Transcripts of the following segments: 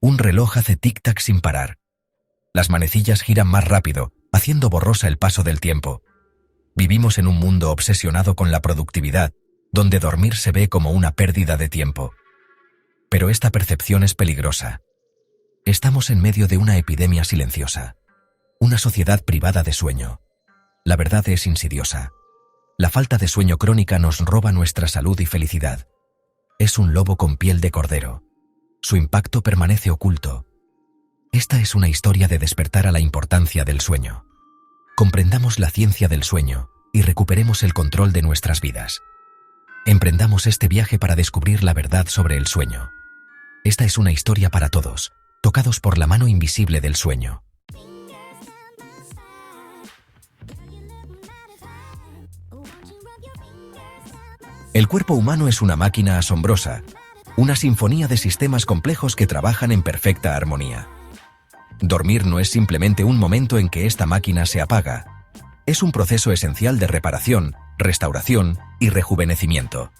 Un reloj hace tic-tac sin parar. Las manecillas giran más rápido, haciendo borrosa el paso del tiempo. Vivimos en un mundo obsesionado con la productividad, donde dormir se ve como una pérdida de tiempo. Pero esta percepción es peligrosa. Estamos en medio de una epidemia silenciosa. Una sociedad privada de sueño. La verdad es insidiosa. La falta de sueño crónica nos roba nuestra salud y felicidad. Es un lobo con piel de cordero. Su impacto permanece oculto. Esta es una historia de despertar a la importancia del sueño. Comprendamos la ciencia del sueño y recuperemos el control de nuestras vidas. Emprendamos este viaje para descubrir la verdad sobre el sueño. Esta es una historia para todos, tocados por la mano invisible del sueño. El cuerpo humano es una máquina asombrosa, una sinfonía de sistemas complejos que trabajan en perfecta armonía. Dormir no es simplemente un momento en que esta máquina se apaga. Es un proceso esencial de reparación, restauración y rejuvenecimiento.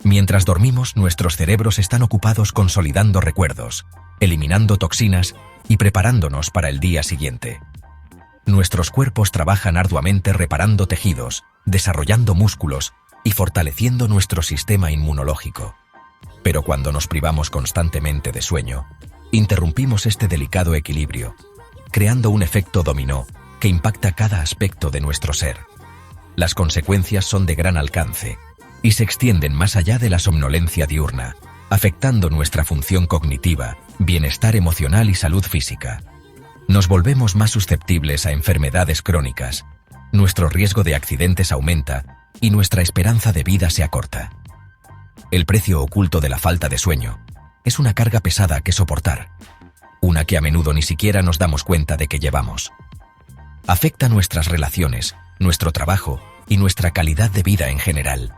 Mientras dormimos, nuestros cerebros están ocupados consolidando recuerdos, eliminando toxinas y preparándonos para el día siguiente. Nuestros cuerpos trabajan arduamente reparando tejidos, desarrollando músculos y fortaleciendo nuestro sistema inmunológico. Pero cuando nos privamos constantemente de sueño, interrumpimos este delicado equilibrio, creando un efecto dominó que impacta cada aspecto de nuestro ser. Las consecuencias son de gran alcance y se extienden más allá de la somnolencia diurna, afectando nuestra función cognitiva, bienestar emocional y salud física. Nos volvemos más susceptibles a enfermedades crónicas, nuestro riesgo de accidentes aumenta y nuestra esperanza de vida se acorta. El precio oculto de la falta de sueño es una carga pesada que soportar, una que a menudo ni siquiera nos damos cuenta de que llevamos. Afecta nuestras relaciones, nuestro trabajo y nuestra calidad de vida en general.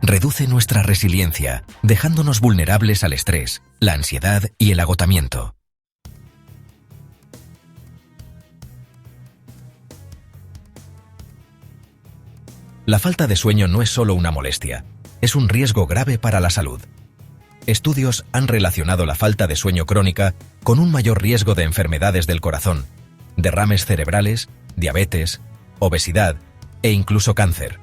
Reduce nuestra resiliencia, dejándonos vulnerables al estrés, la ansiedad y el agotamiento. La falta de sueño no es solo una molestia, es un riesgo grave para la salud. Estudios han relacionado la falta de sueño crónica con un mayor riesgo de enfermedades del corazón, derrames cerebrales, diabetes, obesidad e incluso cáncer.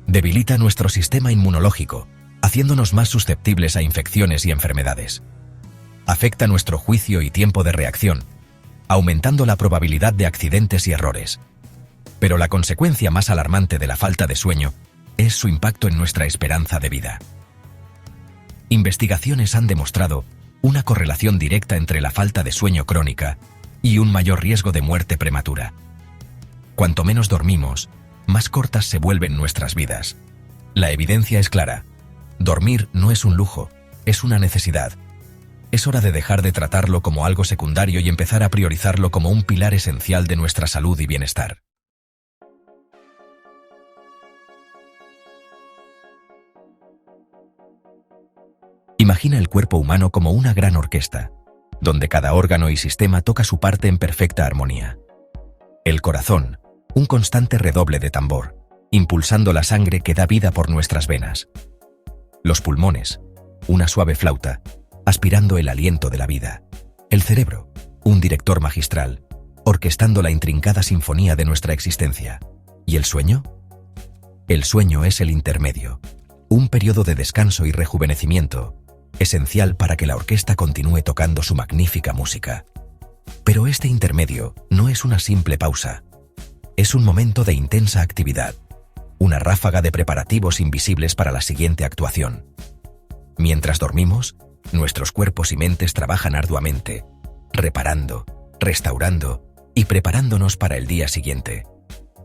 Debilita nuestro sistema inmunológico, haciéndonos más susceptibles a infecciones y enfermedades. Afecta nuestro juicio y tiempo de reacción, aumentando la probabilidad de accidentes y errores. Pero la consecuencia más alarmante de la falta de sueño es su impacto en nuestra esperanza de vida. Investigaciones han demostrado una correlación directa entre la falta de sueño crónica y un mayor riesgo de muerte prematura. Cuanto menos dormimos, más cortas se vuelven nuestras vidas. La evidencia es clara. Dormir no es un lujo, es una necesidad. Es hora de dejar de tratarlo como algo secundario y empezar a priorizarlo como un pilar esencial de nuestra salud y bienestar. Imagina el cuerpo humano como una gran orquesta, donde cada órgano y sistema toca su parte en perfecta armonía. El corazón, un constante redoble de tambor, impulsando la sangre que da vida por nuestras venas. Los pulmones, una suave flauta, aspirando el aliento de la vida. El cerebro, un director magistral, orquestando la intrincada sinfonía de nuestra existencia. ¿Y el sueño? El sueño es el intermedio, un periodo de descanso y rejuvenecimiento, esencial para que la orquesta continúe tocando su magnífica música. Pero este intermedio no es una simple pausa. Es un momento de intensa actividad, una ráfaga de preparativos invisibles para la siguiente actuación. Mientras dormimos, nuestros cuerpos y mentes trabajan arduamente, reparando, restaurando y preparándonos para el día siguiente.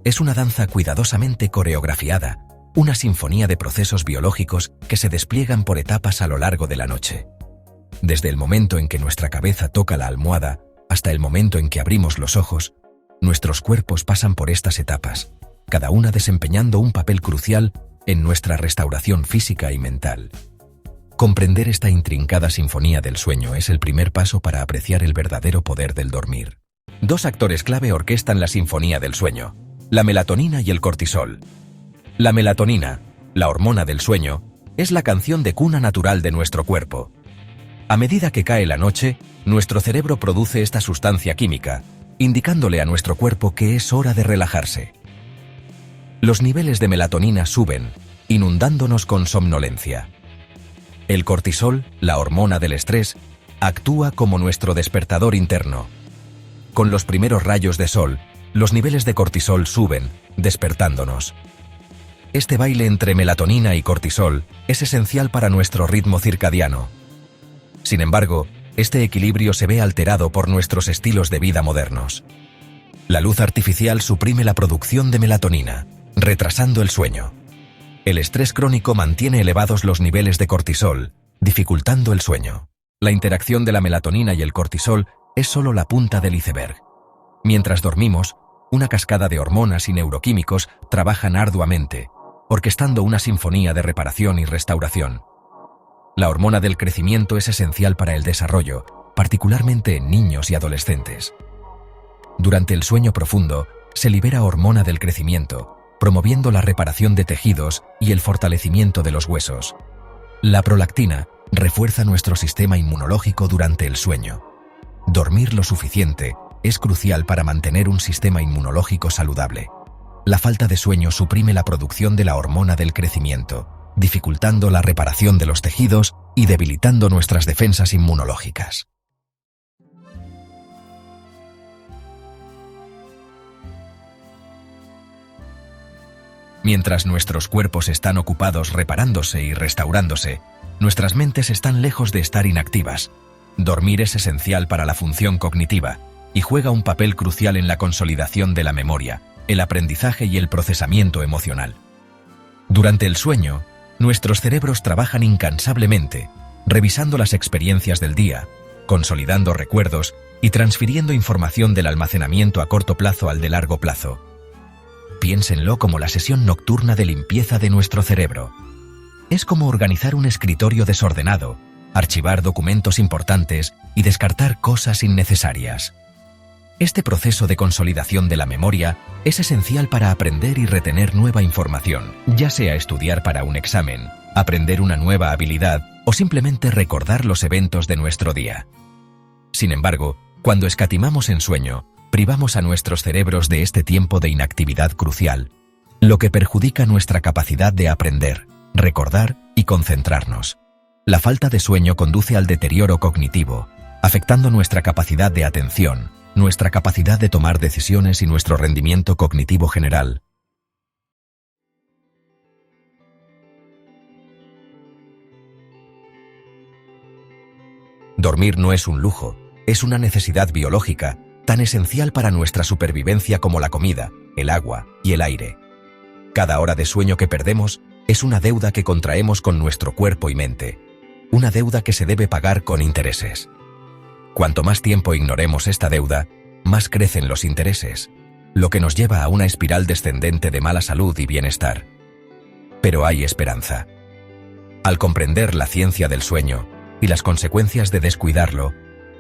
Es una danza cuidadosamente coreografiada, una sinfonía de procesos biológicos que se despliegan por etapas a lo largo de la noche. Desde el momento en que nuestra cabeza toca la almohada hasta el momento en que abrimos los ojos, nuestros cuerpos pasan por estas etapas, cada una desempeñando un papel crucial en nuestra restauración física y mental. Comprender esta intrincada sinfonía del sueño es el primer paso para apreciar el verdadero poder del dormir. Dos actores clave orquestan la sinfonía del sueño: la melatonina y el cortisol. La melatonina, la hormona del sueño, es la canción de cuna natural de nuestro cuerpo. A medida que cae la noche, nuestro cerebro produce esta sustancia química, indicándole a nuestro cuerpo que es hora de relajarse. Los niveles de melatonina suben, inundándonos con somnolencia. El cortisol, la hormona del estrés, actúa como nuestro despertador interno. Con los primeros rayos de sol, los niveles de cortisol suben, despertándonos. Este baile entre melatonina y cortisol es esencial para nuestro ritmo circadiano. Sin embargo, este equilibrio se ve alterado por nuestros estilos de vida modernos. La luz artificial suprime la producción de melatonina, retrasando el sueño. El estrés crónico mantiene elevados los niveles de cortisol, dificultando el sueño. La interacción de la melatonina y el cortisol es solo la punta del iceberg. Mientras dormimos, una cascada de hormonas y neuroquímicos trabajan arduamente, orquestando una sinfonía de reparación y restauración. La hormona del crecimiento es esencial para el desarrollo, particularmente en niños y adolescentes. Durante el sueño profundo, se libera hormona del crecimiento, promoviendo la reparación de tejidos y el fortalecimiento de los huesos. La prolactina refuerza nuestro sistema inmunológico durante el sueño. Dormir lo suficiente es crucial para mantener un sistema inmunológico saludable. La falta de sueño suprime la producción de la hormona del crecimiento, dificultando la reparación de los tejidos y debilitando nuestras defensas inmunológicas. Mientras nuestros cuerpos están ocupados reparándose y restaurándose, nuestras mentes están lejos de estar inactivas. Dormir es esencial para la función cognitiva y juega un papel crucial en la consolidación de la memoria, el aprendizaje y el procesamiento emocional. Durante el sueño, nuestros cerebros trabajan incansablemente, revisando las experiencias del día, consolidando recuerdos y transfiriendo información del almacenamiento a corto plazo al de largo plazo. Piénsenlo como la sesión nocturna de limpieza de nuestro cerebro. Es como organizar un escritorio desordenado, archivar documentos importantes y descartar cosas innecesarias. Este proceso de consolidación de la memoria es esencial para aprender y retener nueva información, ya sea estudiar para un examen, aprender una nueva habilidad o simplemente recordar los eventos de nuestro día. Sin embargo, cuando escatimamos en sueño, privamos a nuestros cerebros de este tiempo de inactividad crucial, lo que perjudica nuestra capacidad de aprender, recordar y concentrarnos. La falta de sueño conduce al deterioro cognitivo, afectando nuestra capacidad de atención, nuestra capacidad de tomar decisiones y nuestro rendimiento cognitivo general. Dormir no es un lujo, es una necesidad biológica, tan esencial para nuestra supervivencia como la comida, el agua y el aire. Cada hora de sueño que perdemos es una deuda que contraemos con nuestro cuerpo y mente, una deuda que se debe pagar con intereses. Cuanto más tiempo ignoremos esta deuda, más crecen los intereses, lo que nos lleva a una espiral descendente de mala salud y bienestar. Pero hay esperanza. Al comprender la ciencia del sueño y las consecuencias de descuidarlo,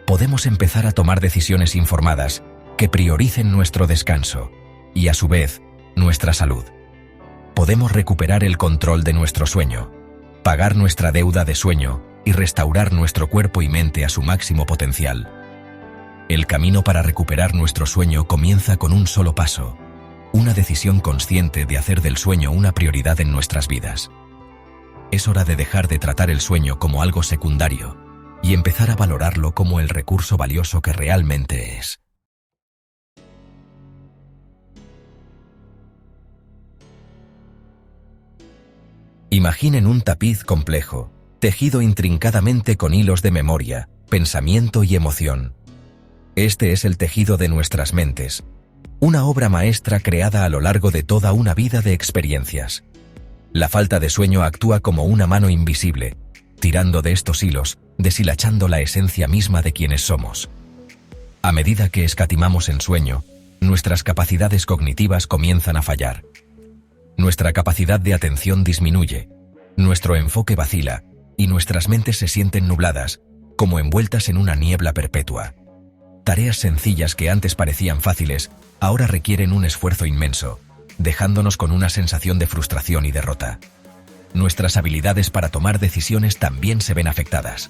podemos empezar a tomar decisiones informadas que prioricen nuestro descanso y, a su vez, nuestra salud. Podemos recuperar el control de nuestro sueño, pagar nuestra deuda de sueño y restaurar nuestro cuerpo y mente a su máximo potencial. El camino para recuperar nuestro sueño comienza con un solo paso, una decisión consciente de hacer del sueño una prioridad en nuestras vidas. Es hora de dejar de tratar el sueño como algo secundario y empezar a valorarlo como el recurso valioso que realmente es. Imaginen un tapiz complejo, tejido intrincadamente con hilos de memoria, pensamiento y emoción. Este es el tejido de nuestras mentes, una obra maestra creada a lo largo de toda una vida de experiencias. La falta de sueño actúa como una mano invisible, tirando de estos hilos, deshilachando la esencia misma de quienes somos. A medida que escatimamos en sueño, nuestras capacidades cognitivas comienzan a fallar. Nuestra capacidad de atención disminuye, nuestro enfoque vacila y nuestras mentes se sienten nubladas, como envueltas en una niebla perpetua. Tareas sencillas que antes parecían fáciles, ahora requieren un esfuerzo inmenso, dejándonos con una sensación de frustración y derrota. Nuestras habilidades para tomar decisiones también se ven afectadas.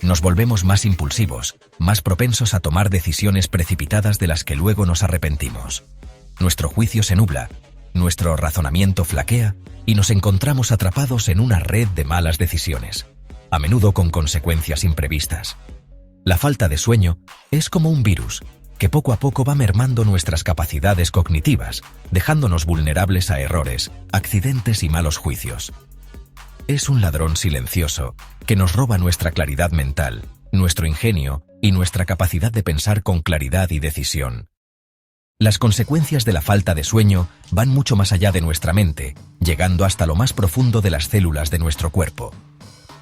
Nos volvemos más impulsivos, más propensos a tomar decisiones precipitadas de las que luego nos arrepentimos. Nuestro juicio se nubla, nuestro razonamiento flaquea y nos encontramos atrapados en una red de malas decisiones, a menudo con consecuencias imprevistas. La falta de sueño es como un virus que poco a poco va mermando nuestras capacidades cognitivas, dejándonos vulnerables a errores, accidentes y malos juicios. Es un ladrón silencioso que nos roba nuestra claridad mental, nuestro ingenio y nuestra capacidad de pensar con claridad y decisión. Las consecuencias de la falta de sueño van mucho más allá de nuestra mente, llegando hasta lo más profundo de las células de nuestro cuerpo.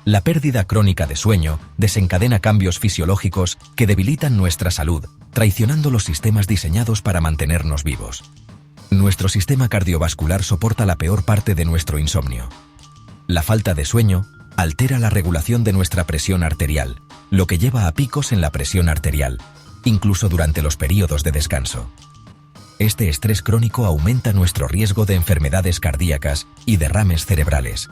La pérdida crónica de sueño desencadena cambios fisiológicos que debilitan nuestra salud, traicionando los sistemas diseñados para mantenernos vivos. Nuestro sistema cardiovascular soporta la peor parte de nuestro insomnio. La falta de sueño altera la regulación de nuestra presión arterial, lo que lleva a picos en la presión arterial, incluso durante los períodos de descanso. Este estrés crónico aumenta nuestro riesgo de enfermedades cardíacas y derrames cerebrales.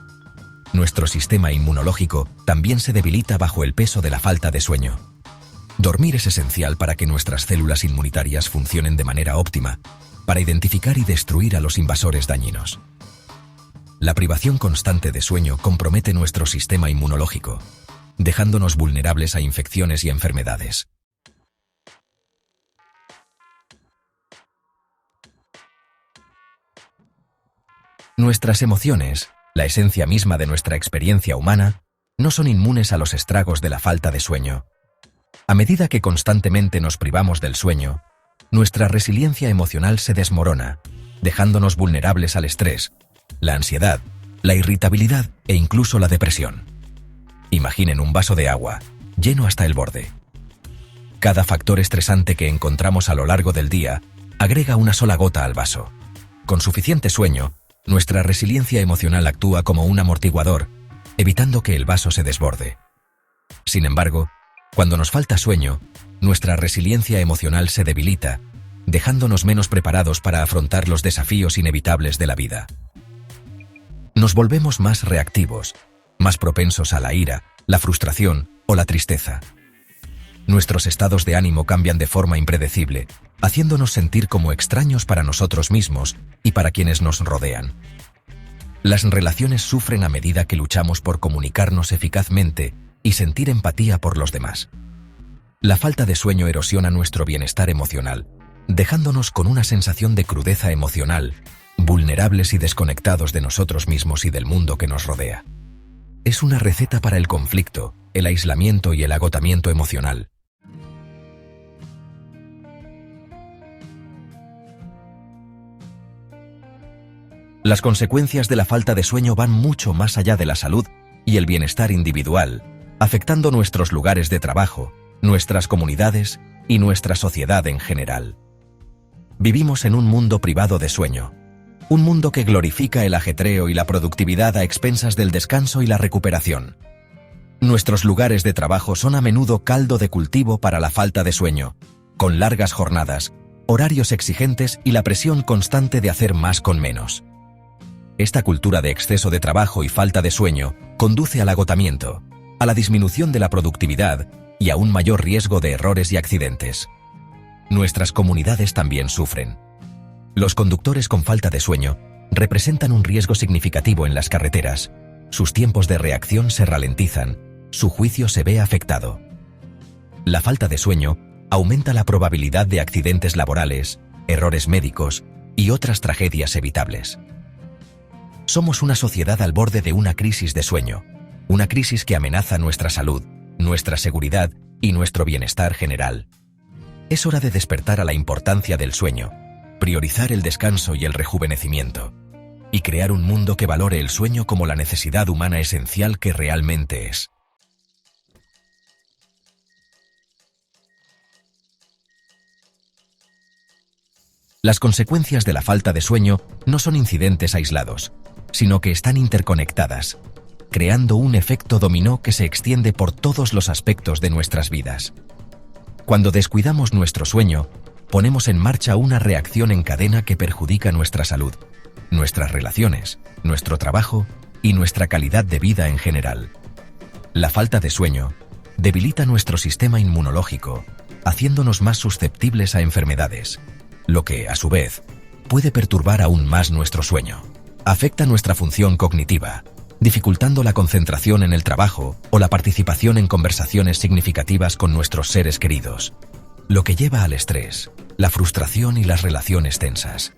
Nuestro sistema inmunológico también se debilita bajo el peso de la falta de sueño. Dormir es esencial para que nuestras células inmunitarias funcionen de manera óptima, para identificar y destruir a los invasores dañinos. La privación constante de sueño compromete nuestro sistema inmunológico, dejándonos vulnerables a infecciones y enfermedades. Nuestras emociones, la esencia misma de nuestra experiencia humana, no son inmunes a los estragos de la falta de sueño. A medida que constantemente nos privamos del sueño, nuestra resiliencia emocional se desmorona, dejándonos vulnerables al estrés, la ansiedad, la irritabilidad e incluso la depresión. Imaginen un vaso de agua, lleno hasta el borde. Cada factor estresante que encontramos a lo largo del día agrega una sola gota al vaso. Con suficiente sueño, nuestra resiliencia emocional actúa como un amortiguador, evitando que el vaso se desborde. Sin embargo, cuando nos falta sueño, nuestra resiliencia emocional se debilita, dejándonos menos preparados para afrontar los desafíos inevitables de la vida. Nos volvemos más reactivos, más propensos a la ira, la frustración o la tristeza. Nuestros estados de ánimo cambian de forma impredecible, haciéndonos sentir como extraños para nosotros mismos y para quienes nos rodean. Las relaciones sufren a medida que luchamos por comunicarnos eficazmente y sentir empatía por los demás. La falta de sueño erosiona nuestro bienestar emocional, dejándonos con una sensación de crudeza emocional, vulnerables y desconectados de nosotros mismos y del mundo que nos rodea. Es una receta para el conflicto, el aislamiento y el agotamiento emocional. Las consecuencias de la falta de sueño van mucho más allá de la salud y el bienestar individual, afectando nuestros lugares de trabajo, nuestras comunidades y nuestra sociedad en general. Vivimos en un mundo privado de sueño, un mundo que glorifica el ajetreo y la productividad a expensas del descanso y la recuperación. Nuestros lugares de trabajo son a menudo caldo de cultivo para la falta de sueño, con largas jornadas, horarios exigentes y la presión constante de hacer más con menos. Esta cultura de exceso de trabajo y falta de sueño conduce al agotamiento, a la disminución de la productividad y a un mayor riesgo de errores y accidentes. Nuestras comunidades también sufren. Los conductores con falta de sueño representan un riesgo significativo en las carreteras. Sus tiempos de reacción se ralentizan, su juicio se ve afectado. La falta de sueño aumenta la probabilidad de accidentes laborales, errores médicos y otras tragedias evitables. Somos una sociedad al borde de una crisis de sueño, una crisis que amenaza nuestra salud, nuestra seguridad y nuestro bienestar general. Es hora de despertar a la importancia del sueño, priorizar el descanso y el rejuvenecimiento, y crear un mundo que valore el sueño como la necesidad humana esencial que realmente es. Las consecuencias de la falta de sueño no son incidentes aislados, sino que están interconectadas, creando un efecto dominó que se extiende por todos los aspectos de nuestras vidas. Cuando descuidamos nuestro sueño, ponemos en marcha una reacción en cadena que perjudica nuestra salud, nuestras relaciones, nuestro trabajo y nuestra calidad de vida en general. La falta de sueño debilita nuestro sistema inmunológico, haciéndonos más susceptibles a enfermedades, lo que, a su vez, puede perturbar aún más nuestro sueño. Afecta nuestra función cognitiva, dificultando la concentración en el trabajo o la participación en conversaciones significativas con nuestros seres queridos, lo que lleva al estrés, la frustración y las relaciones tensas.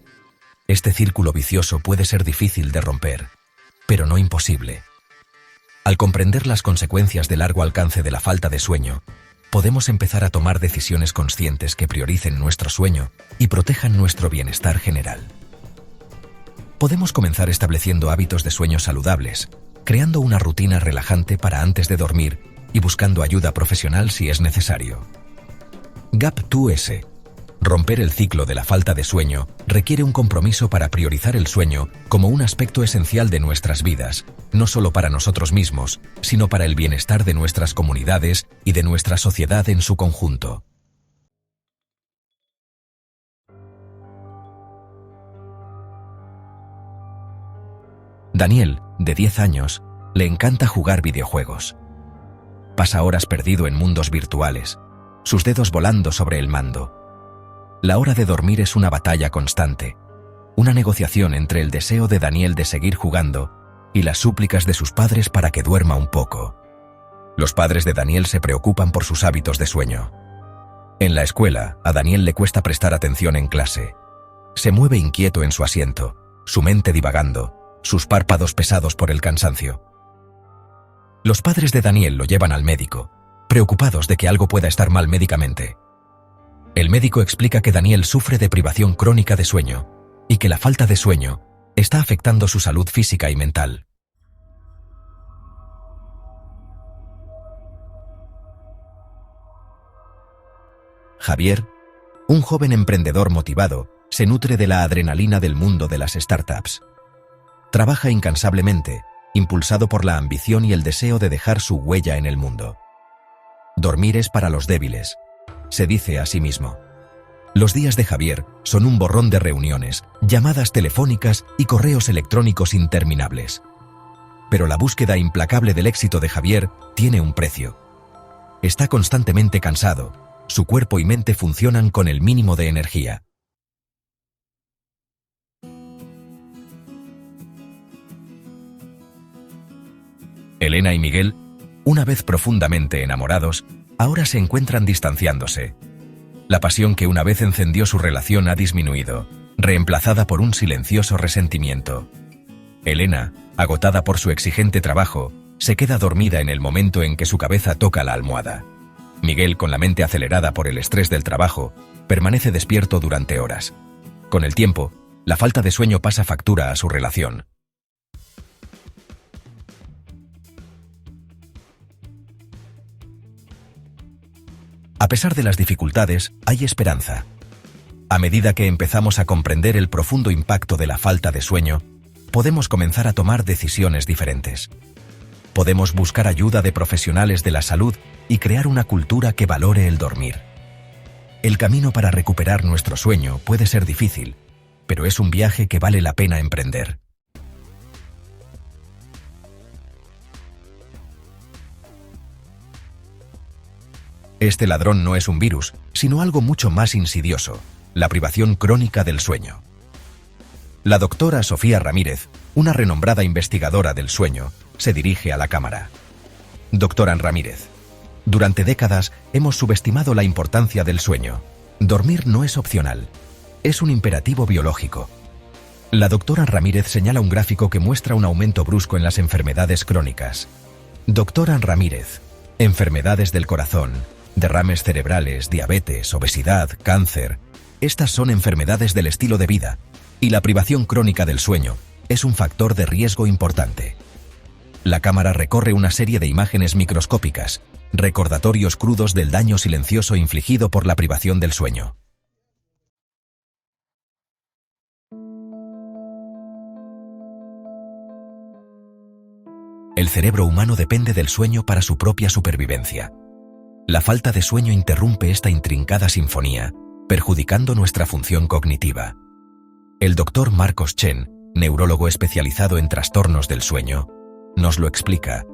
Este círculo vicioso puede ser difícil de romper, pero no imposible. Al comprender las consecuencias de largo alcance de la falta de sueño, podemos empezar a tomar decisiones conscientes que prioricen nuestro sueño y protejan nuestro bienestar general. Podemos comenzar estableciendo hábitos de sueño saludables, creando una rutina relajante para antes de dormir y buscando ayuda profesional si es necesario. GAP2S. Romper el ciclo de la falta de sueño requiere un compromiso para priorizar el sueño como un aspecto esencial de nuestras vidas, no solo para nosotros mismos, sino para el bienestar de nuestras comunidades y de nuestra sociedad en su conjunto. Daniel, de 10 años, le encanta jugar videojuegos. Pasa horas perdido en mundos virtuales, sus dedos volando sobre el mando. La hora de dormir es una batalla constante, una negociación entre el deseo de Daniel de seguir jugando y las súplicas de sus padres para que duerma un poco. Los padres de Daniel se preocupan por sus hábitos de sueño. En la escuela, a Daniel le cuesta prestar atención en clase. Se mueve inquieto en su asiento, su mente divagando, sus párpados pesados por el cansancio. Los padres de Daniel lo llevan al médico, preocupados de que algo pueda estar mal médicamente. El médico explica que Daniel sufre de privación crónica de sueño y que la falta de sueño está afectando su salud física y mental. Javier, un joven emprendedor motivado, se nutre de la adrenalina del mundo de las startups. Trabaja incansablemente, impulsado por la ambición y el deseo de dejar su huella en el mundo. Dormir es para los débiles, se dice a sí mismo. Los días de Javier son un borrón de reuniones, llamadas telefónicas y correos electrónicos interminables. Pero la búsqueda implacable del éxito de Javier tiene un precio. Está constantemente cansado, su cuerpo y mente funcionan con el mínimo de energía. Elena y Miguel, una vez profundamente enamorados, ahora se encuentran distanciándose. La pasión que una vez encendió su relación ha disminuido, reemplazada por un silencioso resentimiento. Elena, agotada por su exigente trabajo, se queda dormida en el momento en que su cabeza toca la almohada. Miguel, con la mente acelerada por el estrés del trabajo, permanece despierto durante horas. Con el tiempo, la falta de sueño pasa factura a su relación. A pesar de las dificultades, hay esperanza. A medida que empezamos a comprender el profundo impacto de la falta de sueño, podemos comenzar a tomar decisiones diferentes. Podemos buscar ayuda de profesionales de la salud y crear una cultura que valore el dormir. El camino para recuperar nuestro sueño puede ser difícil, pero es un viaje que vale la pena emprender. Este ladrón no es un virus, sino algo mucho más insidioso, la privación crónica del sueño. La doctora Sofía Ramírez, una renombrada investigadora del sueño, se dirige a la cámara. Doctora Ramírez, durante décadas hemos subestimado la importancia del sueño. Dormir no es opcional, es un imperativo biológico. La doctora Ramírez señala un gráfico que muestra un aumento brusco en las enfermedades crónicas. Doctora Ramírez, enfermedades del corazón, derrames cerebrales, diabetes, obesidad, cáncer. Estas son enfermedades del estilo de vida, y la privación crónica del sueño es un factor de riesgo importante. La cámara recorre una serie de imágenes microscópicas, recordatorios crudos del daño silencioso infligido por la privación del sueño. El cerebro humano depende del sueño para su propia supervivencia. La falta de sueño interrumpe esta intrincada sinfonía, perjudicando nuestra función cognitiva. El doctor Marcos Chen, neurólogo especializado en trastornos del sueño, nos lo explica.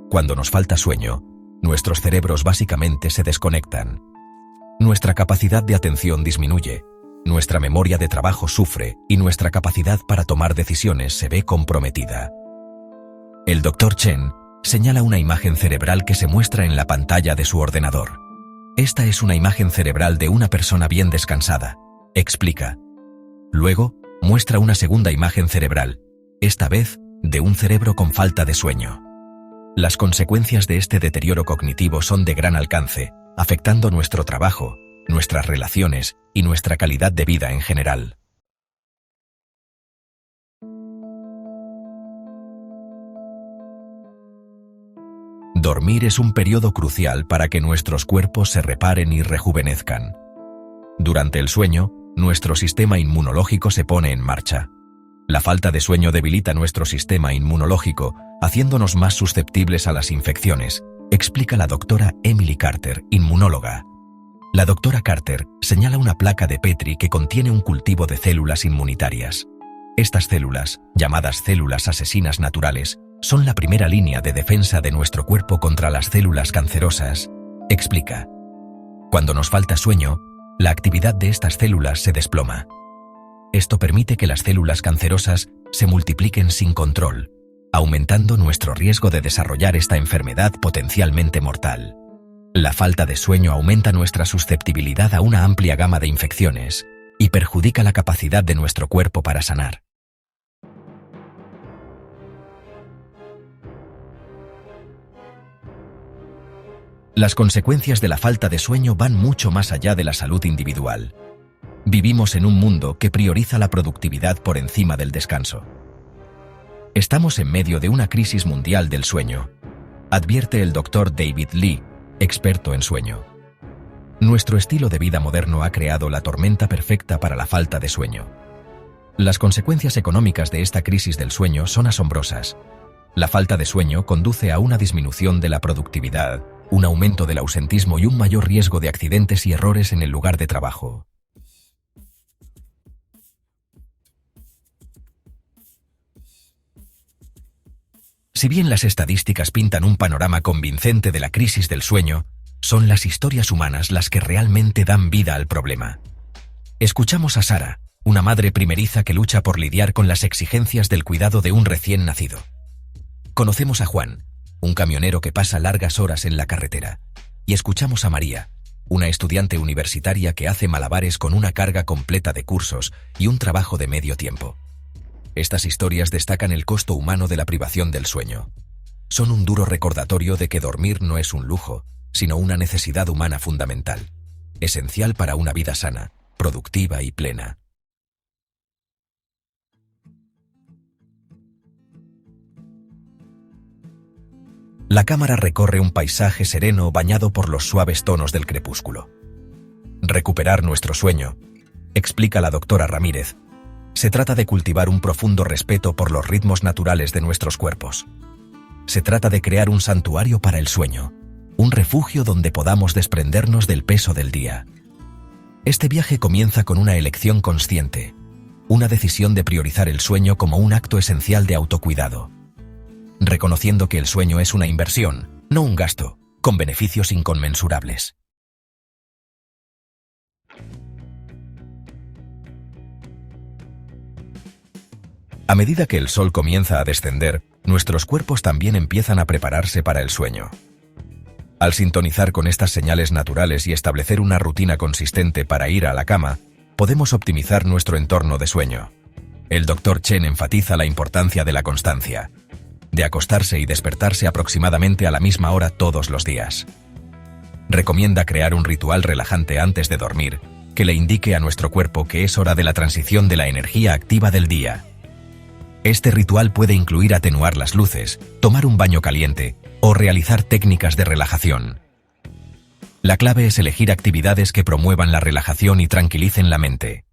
Cuando nos falta sueño, nuestros cerebros básicamente se desconectan. Nuestra capacidad de atención disminuye, nuestra memoria de trabajo sufre y nuestra capacidad para tomar decisiones se ve comprometida. El Dr. Chen señala una imagen cerebral que se muestra en la pantalla de su ordenador. Esta es una imagen cerebral de una persona bien descansada, explica. Luego, muestra una segunda imagen cerebral, esta vez de un cerebro con falta de sueño. Las consecuencias de este deterioro cognitivo son de gran alcance, afectando nuestro trabajo, nuestras relaciones y nuestra calidad de vida en general. Dormir es un periodo crucial para que nuestros cuerpos se reparen y rejuvenezcan. Durante el sueño, nuestro sistema inmunológico se pone en marcha. La falta de sueño debilita nuestro sistema inmunológico, haciéndonos más susceptibles a las infecciones, explica la doctora Emily Carter, inmunóloga. La doctora Carter señala una placa de Petri que contiene un cultivo de células inmunitarias. Estas células, llamadas células asesinas naturales, son la primera línea de defensa de nuestro cuerpo contra las células cancerosas, explica. Cuando nos falta sueño, la actividad de estas células se desploma. Esto permite que las células cancerosas se multipliquen sin control, aumentando nuestro riesgo de desarrollar esta enfermedad potencialmente mortal. La falta de sueño aumenta nuestra susceptibilidad a una amplia gama de infecciones y perjudica la capacidad de nuestro cuerpo para sanar. Las consecuencias de la falta de sueño van mucho más allá de la salud individual. Vivimos en un mundo que prioriza la productividad por encima del descanso. Estamos en medio de una crisis mundial del sueño, advierte el Dr. David Lee, experto en sueño. Nuestro estilo de vida moderno ha creado la tormenta perfecta para la falta de sueño. Las consecuencias económicas de esta crisis del sueño son asombrosas. La falta de sueño conduce a una disminución de la productividad, un aumento del ausentismo y un mayor riesgo de accidentes y errores en el lugar de trabajo. Si bien las estadísticas pintan un panorama convincente de la crisis del sueño, son las historias humanas las que realmente dan vida al problema. Escuchamos a Sara, una madre primeriza que lucha por lidiar con las exigencias del cuidado de un recién nacido. Conocemos a Juan, un camionero que pasa largas horas en la carretera. Y escuchamos a María, una estudiante universitaria que hace malabares con una carga completa de cursos y un trabajo de medio tiempo. Estas historias destacan el costo humano de la privación del sueño. Son un duro recordatorio de que dormir no es un lujo, sino una necesidad humana fundamental, esencial para una vida sana, productiva y plena. La cámara recorre un paisaje sereno bañado por los suaves tonos del crepúsculo. Recuperar nuestro sueño, explica la doctora Ramírez, se trata de cultivar un profundo respeto por los ritmos naturales de nuestros cuerpos. Se trata de crear un santuario para el sueño, un refugio donde podamos desprendernos del peso del día. Este viaje comienza con una elección consciente, una decisión de priorizar el sueño como un acto esencial de autocuidado, reconociendo que el sueño es una inversión, no un gasto, con beneficios inconmensurables. A medida que el sol comienza a descender, nuestros cuerpos también empiezan a prepararse para el sueño. Al sintonizar con estas señales naturales y establecer una rutina consistente para ir a la cama, podemos optimizar nuestro entorno de sueño. El Dr. Chen enfatiza la importancia de la constancia, de acostarse y despertarse aproximadamente a la misma hora todos los días. Recomienda crear un ritual relajante antes de dormir, que le indique a nuestro cuerpo que es hora de la transición de la energía activa del día. Este ritual puede incluir atenuar las luces, tomar un baño caliente o realizar técnicas de relajación. La clave es elegir actividades que promuevan la relajación y tranquilicen la mente.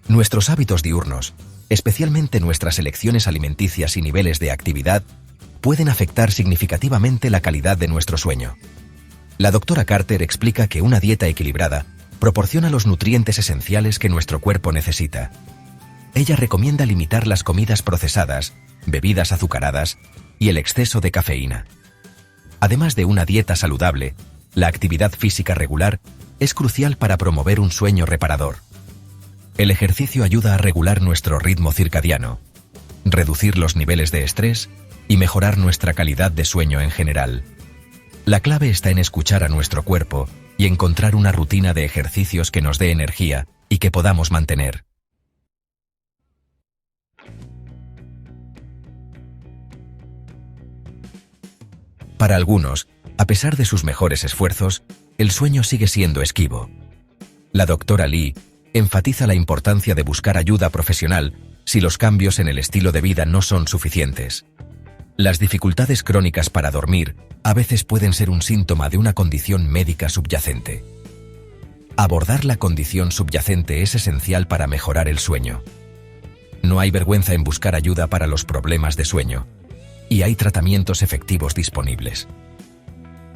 Nuestros hábitos diurnos, especialmente nuestras elecciones alimenticias y niveles de actividad, pueden afectar significativamente la calidad de nuestro sueño. La doctora Carter explica que una dieta equilibrada proporciona los nutrientes esenciales que nuestro cuerpo necesita. Ella recomienda limitar las comidas procesadas, bebidas azucaradas y el exceso de cafeína. Además de una dieta saludable, la actividad física regular es crucial para promover un sueño reparador. El ejercicio ayuda a regular nuestro ritmo circadiano, reducir los niveles de estrés y mejorar nuestra calidad de sueño en general. La clave está en escuchar a nuestro cuerpo y encontrar una rutina de ejercicios que nos dé energía y que podamos mantener. Para algunos, a pesar de sus mejores esfuerzos, el sueño sigue siendo esquivo. La doctora Lee enfatiza la importancia de buscar ayuda profesional si los cambios en el estilo de vida no son suficientes. Las dificultades crónicas para dormir a veces pueden ser un síntoma de una condición médica subyacente. Abordar la condición subyacente es esencial para mejorar el sueño. No hay vergüenza en buscar ayuda para los problemas de sueño, y hay tratamientos efectivos disponibles.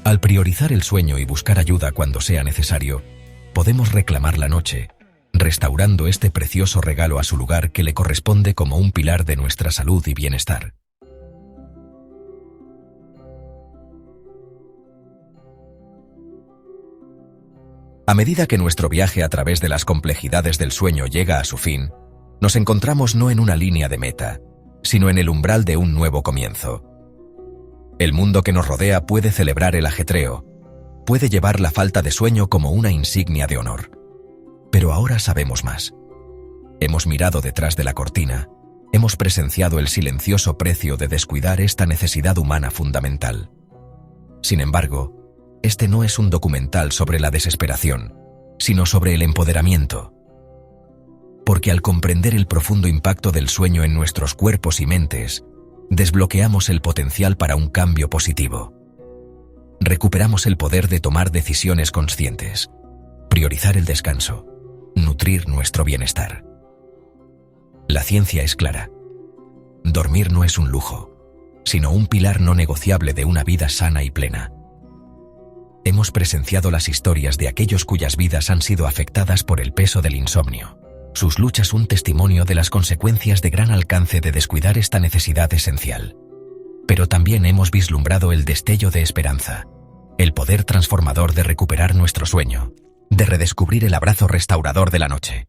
Al priorizar el sueño y buscar ayuda cuando sea necesario, podemos reclamar la noche, restaurando este precioso regalo a su lugar que le corresponde como un pilar de nuestra salud y bienestar. A medida que nuestro viaje a través de las complejidades del sueño llega a su fin, nos encontramos no en una línea de meta, sino en el umbral de un nuevo comienzo. El mundo que nos rodea puede celebrar el ajetreo, puede llevar la falta de sueño como una insignia de honor. Pero ahora sabemos más. Hemos mirado detrás de la cortina, hemos presenciado el silencioso precio de descuidar esta necesidad humana fundamental. Sin embargo, este no es un documental sobre la desesperación, sino sobre el empoderamiento. Porque al comprender el profundo impacto del sueño en nuestros cuerpos y mentes, desbloqueamos el potencial para un cambio positivo. Recuperamos el poder de tomar decisiones conscientes, priorizar el descanso, nutrir nuestro bienestar. La ciencia es clara. Dormir no es un lujo, sino un pilar no negociable de una vida sana y plena. Hemos presenciado las historias de aquellos cuyas vidas han sido afectadas por el peso del insomnio. Sus luchas un testimonio de las consecuencias de gran alcance de descuidar esta necesidad esencial. Pero también hemos vislumbrado el destello de esperanza, el poder transformador de recuperar nuestro sueño, de redescubrir el abrazo restaurador de la noche.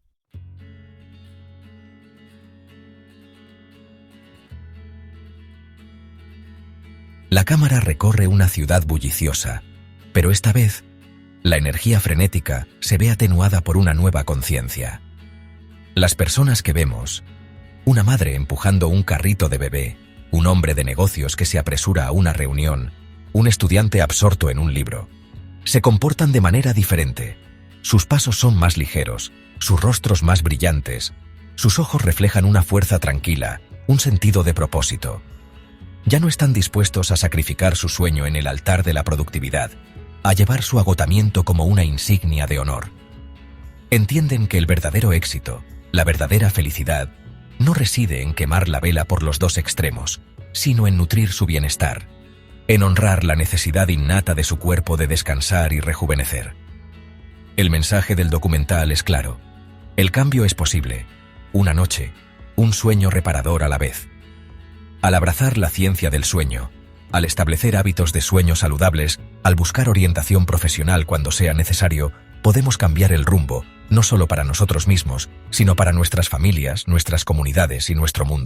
La cámara recorre una ciudad bulliciosa, pero esta vez, la energía frenética se ve atenuada por una nueva conciencia. Las personas que vemos, una madre empujando un carrito de bebé, un hombre de negocios que se apresura a una reunión, un estudiante absorto en un libro, se comportan de manera diferente. Sus pasos son más ligeros, sus rostros más brillantes, sus ojos reflejan una fuerza tranquila, un sentido de propósito. Ya no están dispuestos a sacrificar su sueño en el altar de la productividad, a llevar su agotamiento como una insignia de honor. Entienden que el verdadero éxito, la verdadera felicidad, no reside en quemar la vela por los dos extremos, sino en nutrir su bienestar, en honrar la necesidad innata de su cuerpo de descansar y rejuvenecer. El mensaje del documental es claro. El cambio es posible. Una noche, un sueño reparador a la vez. Al abrazar la ciencia del sueño, al establecer hábitos de sueño saludables, al buscar orientación profesional cuando sea necesario, podemos cambiar el rumbo, no solo para nosotros mismos, sino para nuestras familias, nuestras comunidades y nuestro mundo.